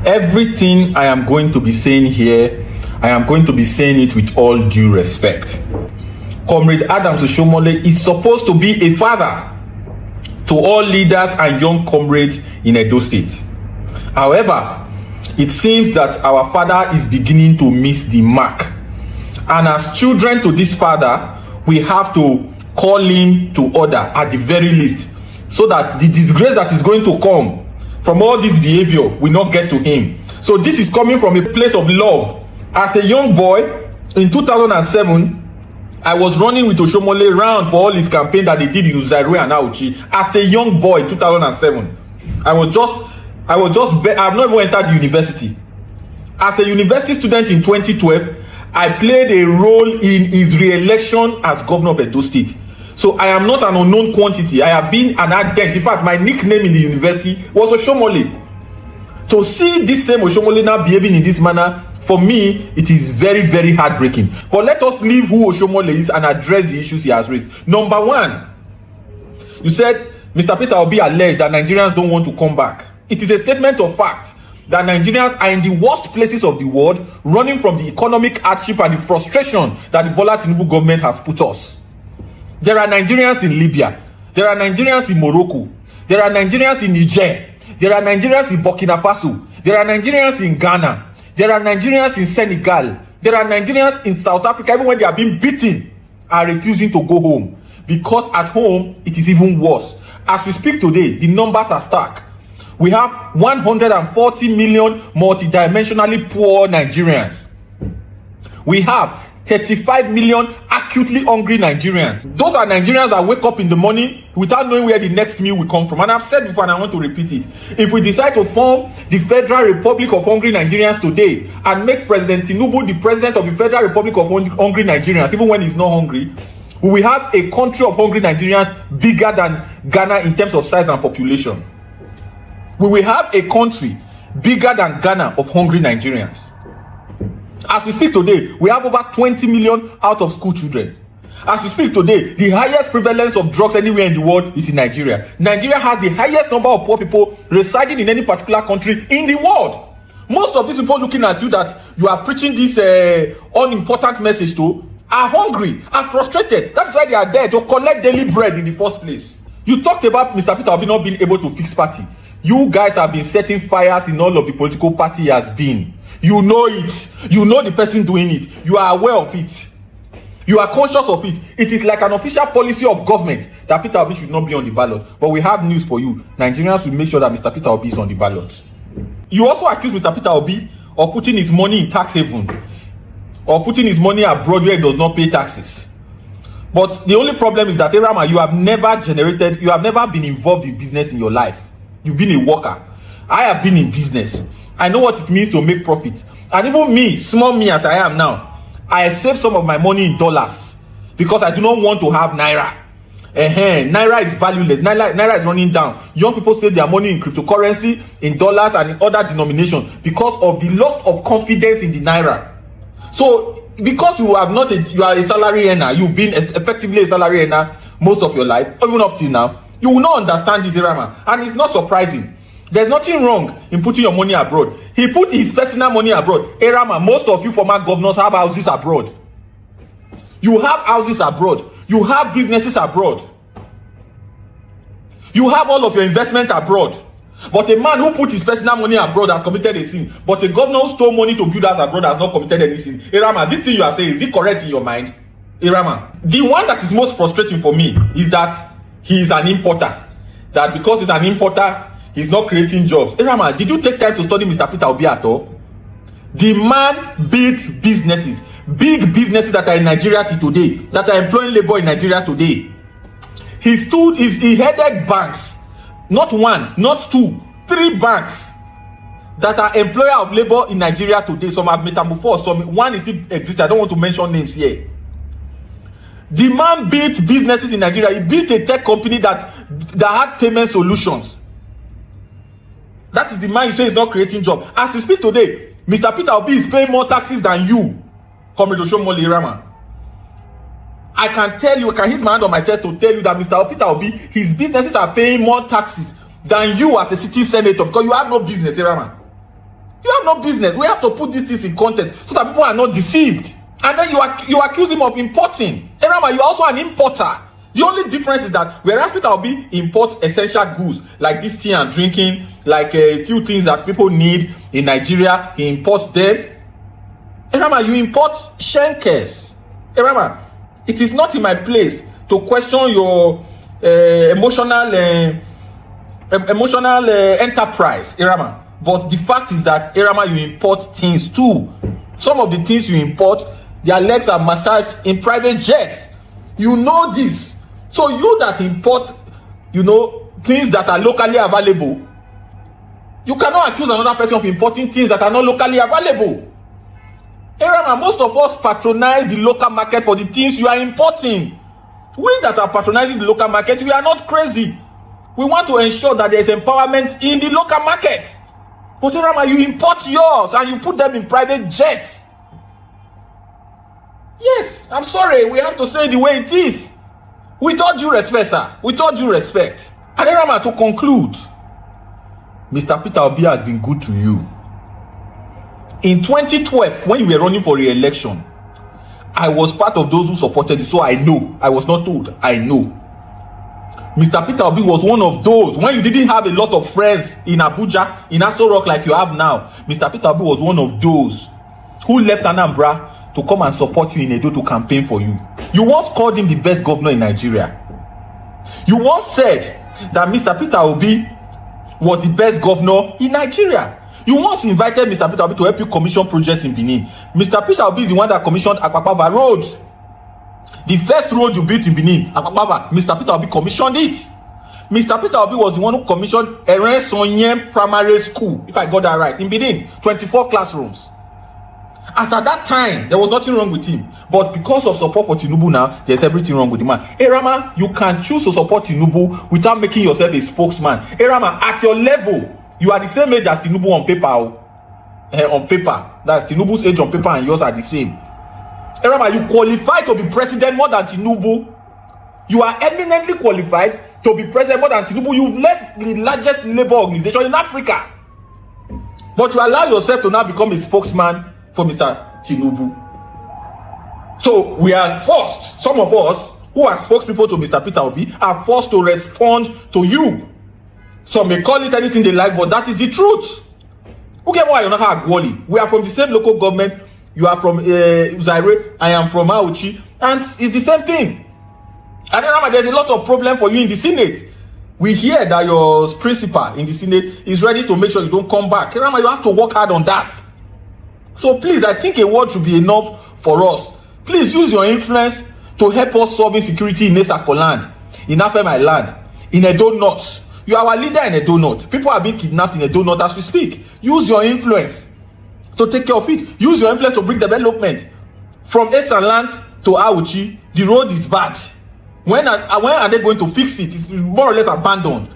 Everything I am going to be saying here, I am going to be saying it with all due respect. Comrade Adams Oshiomole is supposed to be a father to all leaders and young comrades in Edo State. However, it seems that our father is beginning to miss the mark. And as children to this father, we have to call him to order at the very least, so that the disgrace that is going to come from all this behavior will not get to him. So this is coming from a place of love. As a young boy in 2007, I was running with Oshiomole around for all his campaign that they did in Uzairu and Auchi. As a young boy in 2007, I've not even entered university. As a university student in 2012, I played a role in his re-election as governor of Edo State. So I am not an unknown quantity. I have been an advent. In fact, my nickname in the university was Oshiomole. To see this same Oshiomole now behaving in this manner, for me, it is very, very heartbreaking. But let us leave who Oshiomole is and address the issues he has raised. Number one, you said Mr. Peter Obi alleged that Nigerians don't want to come back. It is a statement of fact that Nigerians are in the worst places of the world, running from the economic hardship and the frustration that the Bola Tinubu government has put us. There are Nigerians in Libya. There are Nigerians in Morocco. There are Nigerians in Niger. There are Nigerians in Burkina Faso. There are Nigerians in Ghana. There are Nigerians in Senegal. There are Nigerians in South Africa, even when they are being beaten, are refusing to go home. Because at home, it is even worse. As we speak today, the numbers are stark. We have 140 million multidimensionally poor Nigerians. We have 35 million acutely hungry Nigerians. Those are Nigerians that wake up in the morning without knowing where the next meal will come from. And I've said before and I want to repeat it. If we decide to form the Federal Republic of Hungry Nigerians today and make President Tinubu the president of the Federal Republic of Hungry Nigerians, even when he's not hungry, we will have a country of hungry Nigerians bigger than Ghana in terms of size and population. We will have a country bigger than Ghana of hungry Nigerians. As we speak today, we have over 20 million out of school children. As we speak today, the highest prevalence of drugs anywhere in the world is in Nigeria. Nigeria has the highest number of poor people residing in any particular country in the world. Most of these people looking at you that you are preaching this unimportant message to are hungry, are frustrated. That's why they are there to collect daily bread in the first place. You talked about Mr. Peter Obi not being able to fix party. You guys have been setting fires in all of the political party he has been. You know it. You know the person doing it. You are aware of it. You are conscious of it. It is like an official policy of government that Peter Obi should not be on the ballot. But we have news for you. Nigerians will make sure that Mr. Peter Obi is on the ballot. You also accuse Mr. Peter Obi of putting his money in tax haven, or putting his money abroad where he does not pay taxes. But the only problem is that, Erama, you have never been involved in business in your life. You've been a worker. I have been in business. I know what it means to make profit. And even me, small me as I am now, I save some of my money in dollars because I do not want to have naira. Naira is valueless. Naira is running down. Young people save their money in cryptocurrency, in dollars, and in other denominations because of the loss of confidence in the naira. So, because you are a salary earner, you've been effectively a salary earner most of your life, even up till now, you will not understand this, Erama. And it's not surprising. There's nothing wrong in putting your money abroad. He put his personal money abroad. Erama, most of you former governors have houses abroad. You have houses abroad. You have businesses abroad. You have all of your investment abroad. But a man who put his personal money abroad has committed a sin. But a governor who stole money to build house abroad has not committed any sin. Erama, this thing you are saying, is it correct in your mind? Erama, the one that is most frustrating for me is that he is an importer. That because he's an importer, he's not creating jobs. Erama, did you take time to study Mr. Peter Obi at all? The man built businesses, big businesses that are in Nigeria today, that are employing labor in Nigeria today. He headed banks, not one, not two, 3 banks that are employer of labor in Nigeria today. Some have metamorphosed, one is still existing. I don't want to mention names here. The man built businesses in Nigeria. He built a tech company that had payment solutions. That is the man you say is not creating jobs. As we speak today, Mr. Peter Obi is paying more taxes than you, Comrade Oshiomole Erama. I can tell you, I can hit my hand on my chest to tell you that Mr. Peter Obi, his businesses are paying more taxes than you as a city senator, because you have no business, Erama. no business. We have to put these things in context so that people are not deceived. And then you accuse him of importing. Erama, you are also an importer. The only difference is that whereas Peter Obi imports essential goods like this tea and drinking, like a few things that people need in Nigeria, he imports them. Erama, you import shenkers. Erama, it is not in my place to question your emotional enterprise, Erama. But the fact is that, Erama, you import things too. Some of the things you import, their legs are massaged in private jets. You know this. So you that import, things that are locally available, you cannot accuse another person of importing things that are not locally available. Erama, most of us patronize the local market for the things you are importing. We that are patronizing the local market, we are not crazy. We want to ensure that there is empowerment in the local market. But Erama, you import yours and you put them in private jets. Yes, I'm sorry, we have to say the way it is. With all due respect, sir. With all due respect. And Erama, to conclude, Mr. Peter Obi has been good to you. In 2012, when you were running for re-election, I was part of those who supported you, so I know. I was not told. I know. Mr. Peter Obi was one of those. When you didn't have a lot of friends in Abuja, in Aso Rock like you have now, Mr. Peter Obi was one of those who left Anambra to come and support you in Edo to campaign for you. You once called him the best governor in Nigeria. You once said that Mr. Peter Obi was the best governor in Nigeria. You once invited Mr. Peter Obi to help you commission projects in Benin. Mr. Peter Obi is the one that commissioned Akpakpava Road. The first road you built in Benin, Akpakpava, Mr. Peter Obi commissioned it. Mr. Peter Obi was the one who commissioned Eren Sonyem Primary School, if I got that right, in Benin, 24 classrooms. As at that time, there was nothing wrong with him. But because of support for Tinubu now, there's everything wrong with the man. Erama, you can choose to support Tinubu without making yourself a spokesman. Erama, at your level, you are the same age as Tinubu on paper. On paper. That's Tinubu's age on paper and yours are the same. Erama, you qualify to be president more than Tinubu. You are eminently qualified to be president more than Tinubu. You've led the largest labor organization in Africa. But you allow yourself to now become a spokesman for Mr. Tinubu. So we are forced, some of us who are spokespeople to Mr. Peter Obi are forced to respond to you. Some may call it anything they like, but that is the truth. Okay, why you're not Agwali? We are from the same local government. You are from Zaire. I am from Auchi, and it's the same thing. And then there's a lot of problem for you in the Senate. We hear that your principal in the Senate is ready to make sure you don't come back. Rama, you have to work hard on that. So please, I think a word should be enough for us. Please use your influence to help us solve insecurity in Esako land, in Afemai land, in Edo North. You are our leader in Edo North. People are being kidnapped in Edo North as we speak. Use your influence to take care of it. Use your influence to bring development. From Esan land to Auchi, the road is bad. When are they going to fix it? It's more or less abandoned.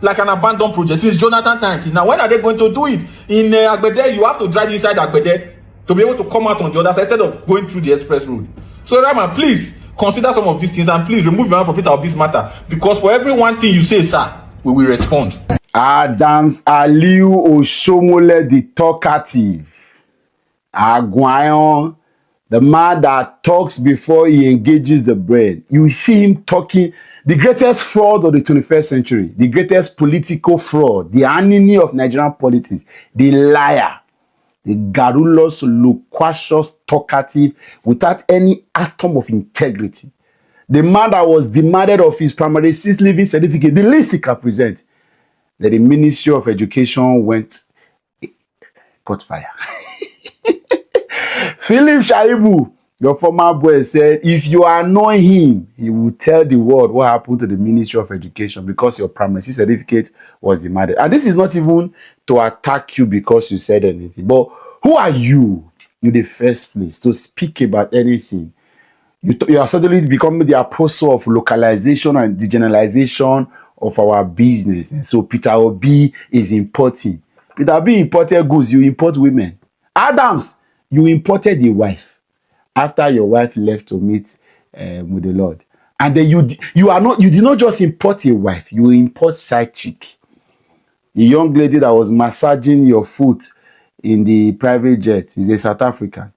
Like an abandoned project since Jonathan time. Now, when are they going to do it? In Agbede, you have to drive inside Agbede to be able to come out on the other side instead of going through the express road. So, Rama, please consider some of these things and please remove your hand from Peter Obi's matter. Because for every one thing you say, sir, we will respond. Adams Aliu Oshiomole, the talkative. Aguayon, the man that talks before he engages the brain. You see him talking. The greatest fraud of the 21st century, the greatest political fraud, the enemy of Nigerian politics, the liar, the garrulous, loquacious, talkative, without any atom of integrity. The man that was demanded of his primary six living certificate, the least he can present, that the Ministry of Education caught fire. Philip Shaibu, your former boy, said, if you annoy him, he will tell the world what happened to the Ministry of Education because your primary certificate was demanded. And this is not even to attack you because you said anything. But who are you in the first place to speak about anything? You are suddenly becoming the apostle of localization and degeneralization of our business. And so Peter Obi is importing. Peter Obi imported goods, you import women. Adams, you imported a wife after your wife left to meet with the Lord. And then you did not just import a wife, you import side chick. A young lady that was massaging your foot in the private jet is a South African.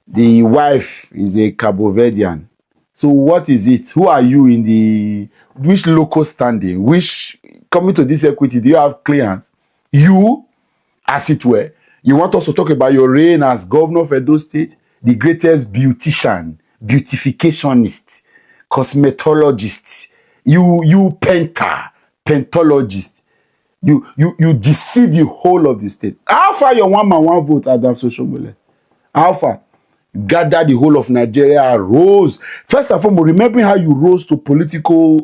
The wife is a Cabo Verdean. So what is it? Who are you in the which local standing? Which coming to this equity? Do you have clients? You, as it were, you want us to talk about your reign as governor of Edo State, the greatest beautician, beautificationist, cosmetologist. You pentologist. You deceive the whole of the state. How far your one man one vote, Adams Oshiomole? How far? Gather the whole of Nigeria, rose. First and foremost, remembering how you rose to political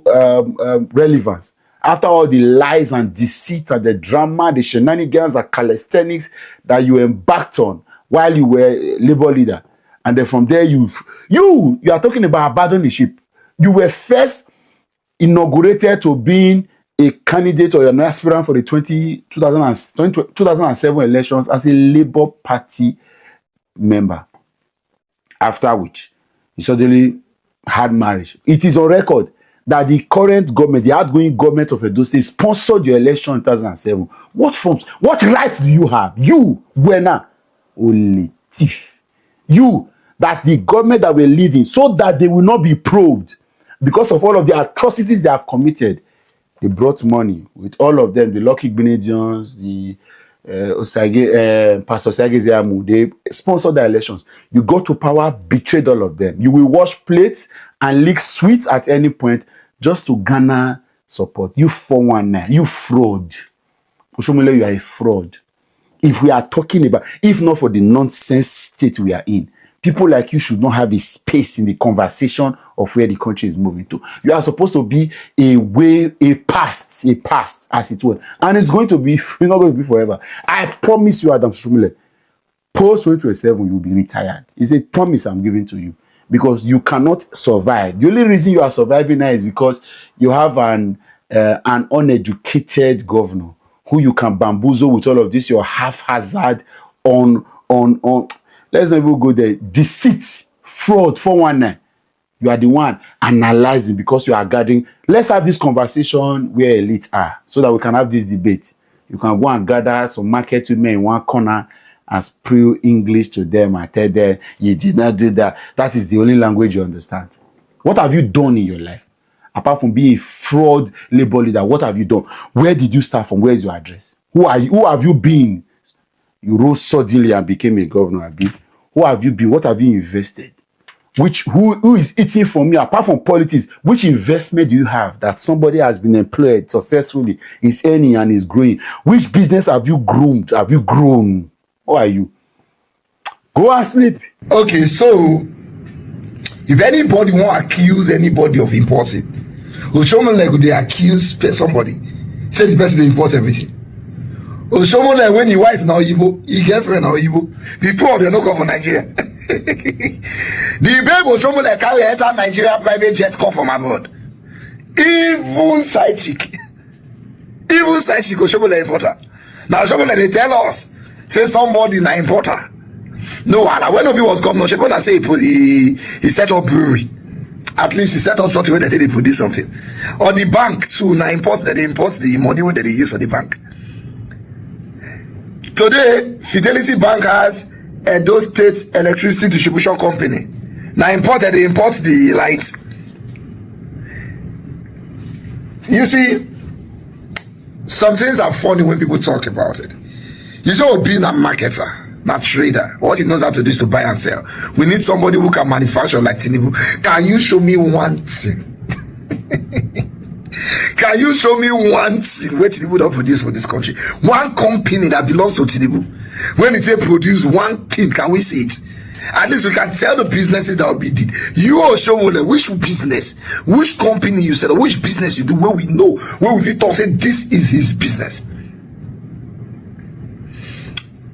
relevance after all the lies and deceit and the drama, the shenanigans and calisthenics that you embarked on while you were Labour leader. And then from there, you are talking about abandoning the ship. You were first inaugurated to being a candidate or an aspirant for the 2007 elections as a Labour Party member. After which, you suddenly had marriage. It is on record that the current government, the outgoing government of Edo State, sponsored your election in 2007. What forms? What rights do you have? You, Wena, only thief. You, that the government that we're leaving, so that they will not be probed because of all of the atrocities they have committed. They brought money with all of them, the Lucky Benedians, the Pastor Osage, they sponsored the elections. You got to power, betrayed all of them. You will wash plates and lick sweets at any point just to garner support. You 419, you fraud. Oshiomole, you are a fraud. If we are talking about, if not for the nonsense state we are in, people like you should not have a space in the conversation of where the country is moving to. You are supposed to be a past as it were. And it's going to be, it's not going to be forever. I promise you, Adams Oshiomole, post 2027, you will be retired. It's a promise I'm giving to you because you cannot survive. The only reason you are surviving now is because you have an uneducated governor who you can bamboozle with all of this, your haphazard on let's not even go there. Deceit, fraud, 419. You are the one analyzing because you are gathering. Let's have this conversation where elites are so that we can have this debate. You can go and gather some market women in one corner and spew English to them and tell them you did not do that. That is the only language you understand. What have you done in your life? Apart from being a fraud labor leader, what have you done? Where did you start from? Where is your address? Who are you? Who have you been? You rose suddenly and became a governor, Abi. Who have you been? What have you invested? Who is eating from you? Apart from politics, which investment do you have that somebody has been employed successfully, is earning and is growing? Which business have you groomed? Have you grown? Who are you? Go and sleep. Okay, so if anybody want to accuse anybody of importing, Oshiomole, they accuse somebody, say the person they import everything. Oshiomole, when your wife now Igbo, your girlfriend now Igbo, the poor they no come for Nigeria. The babe Oshiomole carry enter Nigeria private jet come from abroad. Even side chick Oshiomole importer. Now Oshiomole they tell us say somebody na importer. No, when Obi was governor, Oshiomole say he set up brewery. At least he set up something where they produce something. Or the bank too, now import the money where they use for the bank. Today, Fidelity Bank has Edo State Electricity Distribution Company. Now they import the lights. You see, some things are funny when people talk about it. You say, being a marketer, not trader. What he knows how to do is to buy and sell. We need somebody who can manufacture like Tinubu. Can you show me one thing? Can you show me one thing where Tinubu don't produce for this country? One company that belongs to Tinubu. When it say produce one thing, can we see it? At least we can tell the businesses that will be did. You Oshiomole, which business, which company you said, or which business you do, where we know, where we talk, say this is his business.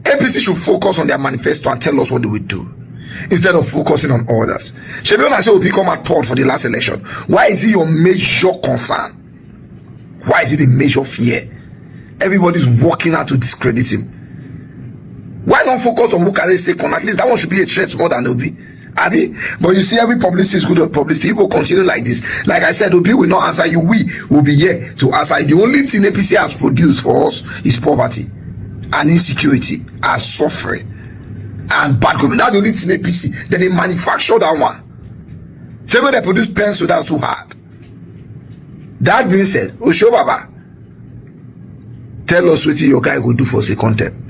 APC should focus on their manifesto and tell us what do we do instead of focusing on others. Shebiona say will become a third for the last election. Why is it your major concern? Why is it a major fear? Everybody's working out to discredit him. Why not focus on who can they say con? At least that one should be a threat more than Obi. Abi? But you see, every publicity is good at publicity. You will continue like this. Like I said, Obi will not answer you. We will be here to answer. The only thing APC has produced for us is poverty. and insecurity and suffering and bad government. That's the only thing APC. Then they manufacture that one. Say when they produce pencil, that's too hard. That being said, Oshobaba, tell us what your guy will do for the content.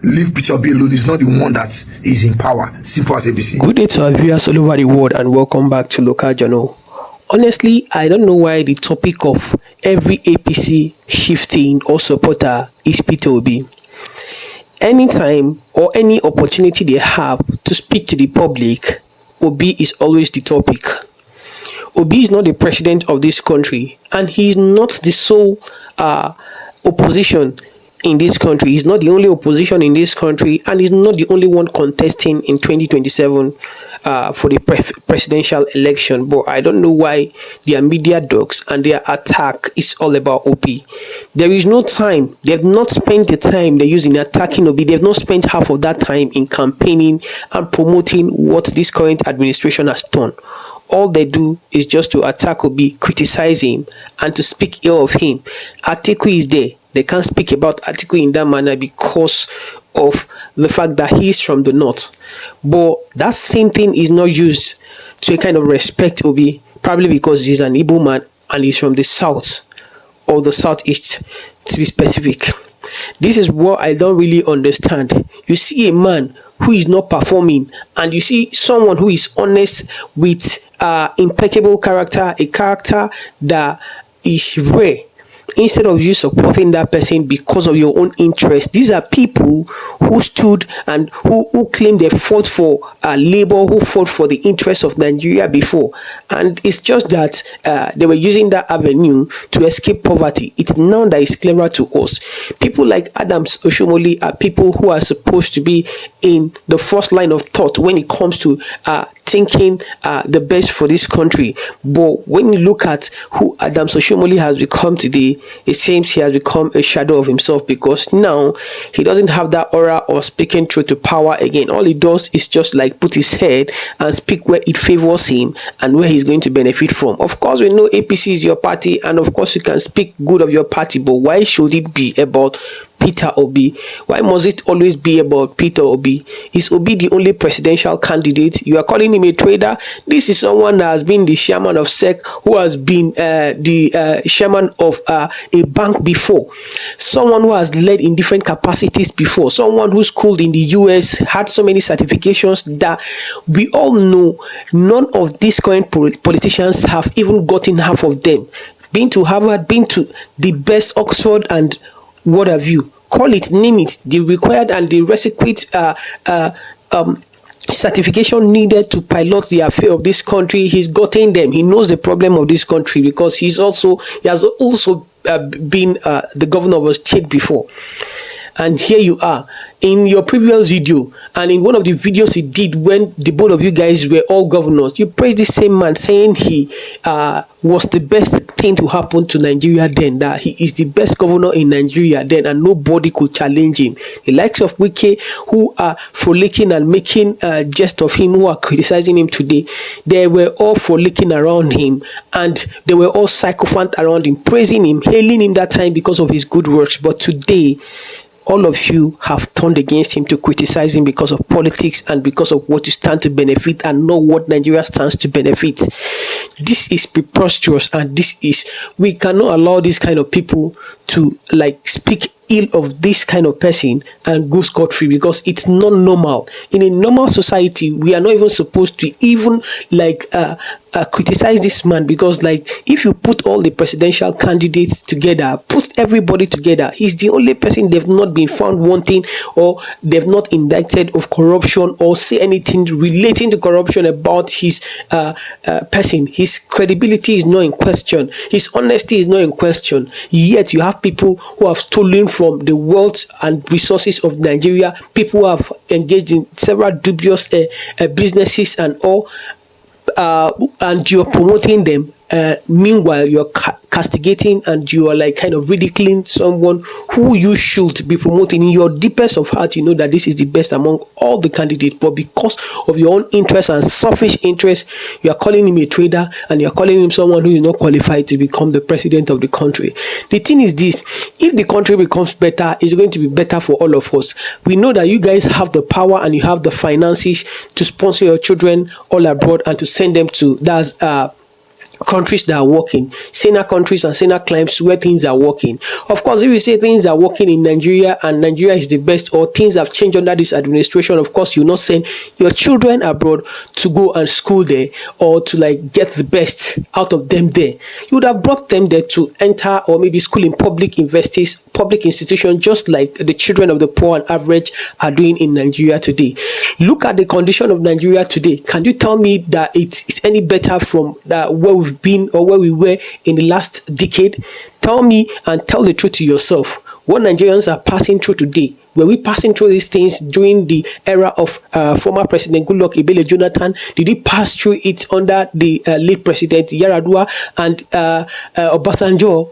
Leave Peter Obi alone. He's not the one that is in power. Simple as ABC. Good day to our viewers all over the world and welcome back to Local Journal. Honestly, I don't know why the topic of every APC shifting or supporter is Peter Obi. Anytime or any opportunity they have to speak to the public, Obi is always the topic. Obi is not the president of this country and he is not the sole opposition in this country. He's not the only opposition in this country and he's not the only one contesting in 2027 for the presidential election. But I don't know why their media dogs and their attack is all about Obi. There is no time. They have not spent the time they use in attacking Obi. They have not spent half of that time in campaigning and promoting what this current administration has done. All they do is just to attack Obi, criticize him, and to speak ill of him. Atiku is there. They can't speak about Atiku in that manner because of the fact that he is from the north. But that same thing is not used to a kind of respect Obi, probably because he's an Igbo man and he's from the south or the southeast, to be specific. This is what I don't really understand. You see a man who is not performing and you see someone who is honest with impeccable character, a character that is rare. Instead of you supporting that person because of your own interest, these are people who stood and who claimed they fought for labor, who fought for the interests of Nigeria before. And it's just that they were using that avenue to escape poverty. It's now that is clearer to us. People like Adams Oshiomole are people who are supposed to be in the first line of thought when it comes to thinking the best for this country. But when you look at who Adams Oshiomole has become today, it seems he has become a shadow of himself because now he doesn't have that aura of speaking truth to power again. All he does is just like put his head and speak where it favors him and where he's going to benefit from. Of course, we know APC is your party and of course you can speak good of your party, but why should it be about Peter Obi? Why must it always be about Peter Obi? Is Obi the only presidential candidate? You are calling him a trader? This is someone that has been the chairman of SEC, who has been the chairman of a bank before, someone who has led in different capacities before, someone who schooled in the US, had so many certifications that we all know none of these current politicians have even gotten half of them. Been to Harvard, been to the best Oxford and what have you, call it, name it, the required and the requisite certification needed to pilot the affair of this country. He's gotten them. He knows the problem of this country because he has also been the governor of a state before. And here you are in your previous video and in one of the videos he did when the both of you guys were all governors, you praised the same man saying he was the best thing to happen to Nigeria then, that he is the best governor in Nigeria then and nobody could challenge him. The likes of Wike, who are frolicking and making jest of him, who are criticizing him today, they were all frolicking around him and they were all sycophant around him, praising him, hailing him that time because of his good works. But today all of you have turned against him to criticize him because of politics and because of what you stand to benefit and not what Nigeria stands to benefit. This is preposterous and we cannot allow this kind of people to like speak ill of this kind of person and go scot-free because it's not normal. In a normal society, we are not even supposed to even like criticize this man because like if you put all the presidential candidates together, put everybody together, he's the only person they've not been found wanting or they've not indicted of corruption or say anything relating to corruption about his person. His credibility is not in question, his honesty is not in question, yet you have people who have stolen from the wealth and resources of Nigeria, people who have engaged in several dubious businesses and all, and you're promoting them. Meanwhile, you're castigating and you are like kind of ridiculing someone who you should be promoting. In your deepest of heart, you know that this is the best among all the candidates, but because of your own interest and selfish interest, you are calling him a traitor and you are calling him someone who is not qualified to become the president of the country. The thing is this: if the country becomes better, it's going to be better for all of us. We know that you guys have the power and you have the finances to sponsor your children all abroad and to send them to countries that are working, saner countries and saner climes where things are working. Of course, if you say things are working in Nigeria and Nigeria is the best, or things have changed under this administration, of course you not send your children abroad to go and school there or to like get the best out of them there. You would have brought them there to enter or maybe school in public institutions, just like the children of the poor and average are doing in Nigeria today. Look at the condition of Nigeria today. Can you tell me that it's any better from where we've been or where we were in the last decade? Tell me and tell the truth to yourself. What Nigerians are passing through today, were we passing through these things during the era of former President Goodluck Ebele Jonathan? Did he pass through it under the late President Yaradua and Obasanjo?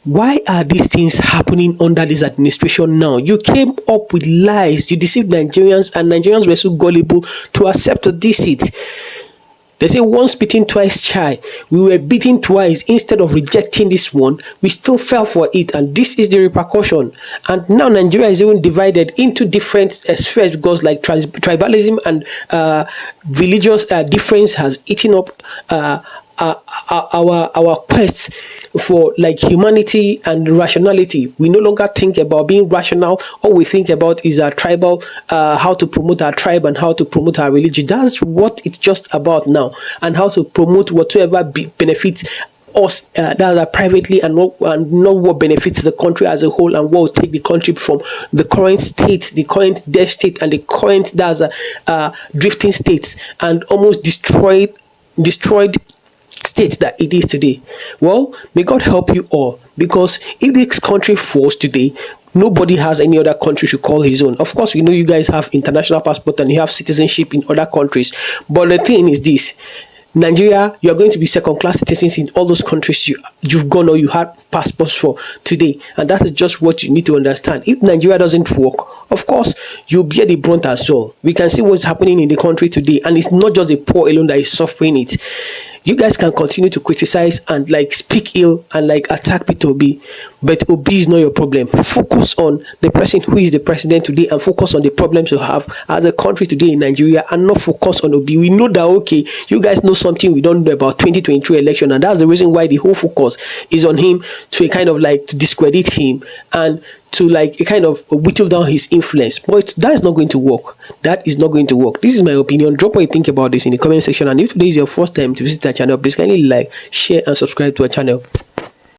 Why are these things happening under this administration now? You came up with lies, you deceived Nigerians, and Nigerians were so gullible to accept a deceit. They say once bitten, twice shy. We were beaten twice. Instead of rejecting this one, we still fell for it, and this is the repercussion. And now Nigeria is even divided into different spheres because like tribalism and religious difference has eaten up our quest for like humanity and rationality. We no longer think about being rational. All we think about is our tribal, how to promote our tribe and how to promote our religion. That's what it's just about now, and how to promote whatsoever benefits us that are privately and not what benefits the country as a whole, and what will take the country from the current state, the current dead state, and the current drifting states, and almost destroyed state that it is today. Well, may God help you all, because if this country falls today, nobody has any other country to call his own. Of course, we know you guys have international passport and you have citizenship in other countries, but the thing is this: Nigeria, you are going to be second-class citizens in all those countries you've gone or you had passports for today, and that is just what you need to understand. If Nigeria doesn't work, of course, you'll bear the brunt as well. We can see what's happening in the country today, and it's not just the poor alone that is suffering it. You guys can continue to criticize and like speak ill and like attack Peter Obi, but Obi is not your problem. Focus on the person who is the president today and focus on the problems you have as a country today in Nigeria, and not focus on Obi. We know that, okay, you guys know something we don't know about 2023 election, and that's the reason why the whole focus is on him, to a kind of like to discredit him and to like a kind of whittle down his influence. But that is not going to work. That is not going to work. This is my opinion. Drop what you think about this in the comment section, and if today is your first time to visit our channel, please kindly like, share and subscribe to our channel.